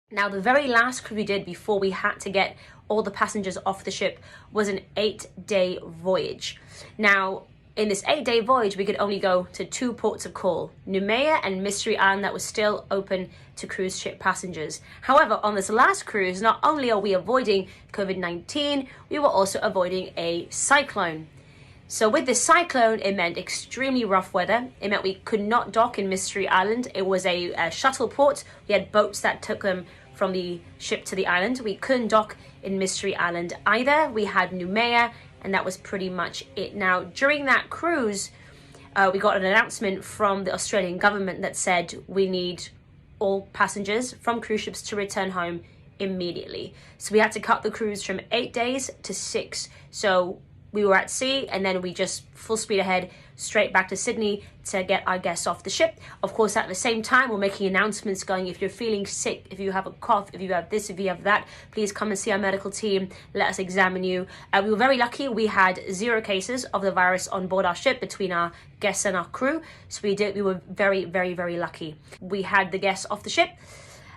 Now, the very last cruise we did before we had to get all the passengers off the ship was an 8-day voyage. Now, in this 8-day voyage, we could only go to 2 ports of call, Noumea and Mystery Island, that was still open to cruise ship passengers. However, on this last cruise, not only are we avoiding COVID-19, we were also avoiding a cyclone. So with this cyclone, it meant extremely rough weather. It meant we could not dock in Mystery Island. It was a shuttle port. We had boats that took them from the ship to the island. We couldn't dock in Mystery Island either. We had Noumea, and that was pretty much it. Now, during that cruise, we got an announcement from the Australian government that said we need all passengers from cruise ships to return home immediately. So we had to cut the cruise from 8 days to 6. So we were at sea, and then we just full speed ahead straight back to Sydney to get our guests off the ship. Of course, at the same time, we're making announcements going, if you're feeling sick, if you have a cough, if you have this, if you have that, please come and see our medical team. Let us examine you. We were very lucky. We had 0 cases of the virus on board our ship between our guests and our crew. So we were very, very, very lucky. We had the guests off the ship,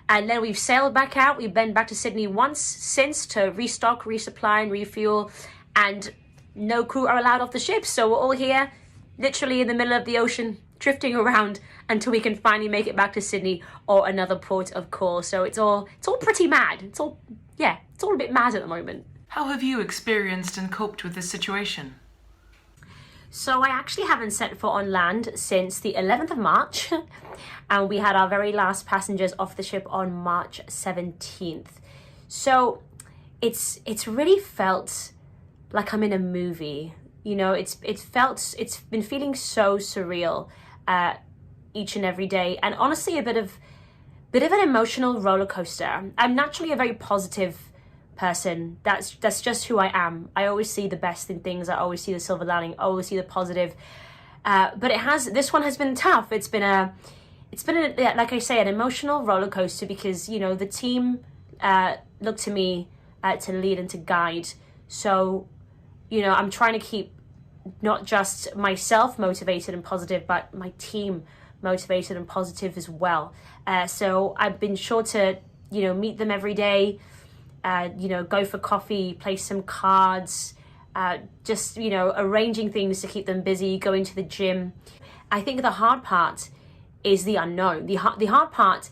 and then we've sailed back out. We've been back to Sydney once since to restock, resupply, and refuel, and no crew are allowed off the ship. So we're all here, literally in the middle of the ocean, drifting around until we can finally make it back to Sydney or another port of call. So it's all pretty mad. It's all a bit mad at the moment. How have you experienced and coped with this situation? So I actually haven't set foot on land since the 11th of March, and we had our very last passengers off the ship on March 17th. So it's really felt like I'm in a movie. You know, it's been feeling so surreal each and every day, and honestly a bit of an emotional roller coaster. I'm naturally a very positive person. That's just who I am. I always see the best in things. I always see the silver lining. I always see the positive. But this one has been tough. It's been like I say, an emotional roller coaster, because, you know, the team looked to me to lead and to guide. So, you know, I'm trying to keep not just myself motivated and positive, but my team motivated and positive as well. So I've been sure to, you know, meet them every day, you know, go for coffee, play some cards, just, you know, arranging things to keep them busy, going to the gym. I think the hard part is the unknown. The hard part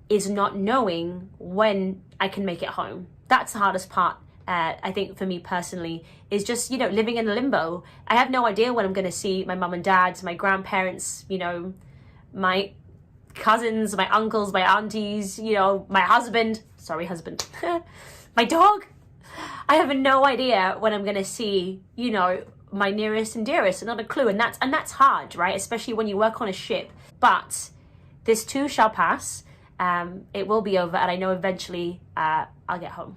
is not knowing when I can make it home. That's the hardest part. I think for me personally, is just, you know, living in limbo. I have no idea when I'm going to see my mum and dad, my grandparents, you know, my cousins, my uncles, my aunties, you know, my husband, my dog. I have no idea when I'm going to see, you know, my nearest and dearest, not a clue. And that's hard, right? Especially when you work on a ship. But this too shall pass. It will be over, and I know eventually I'll get home.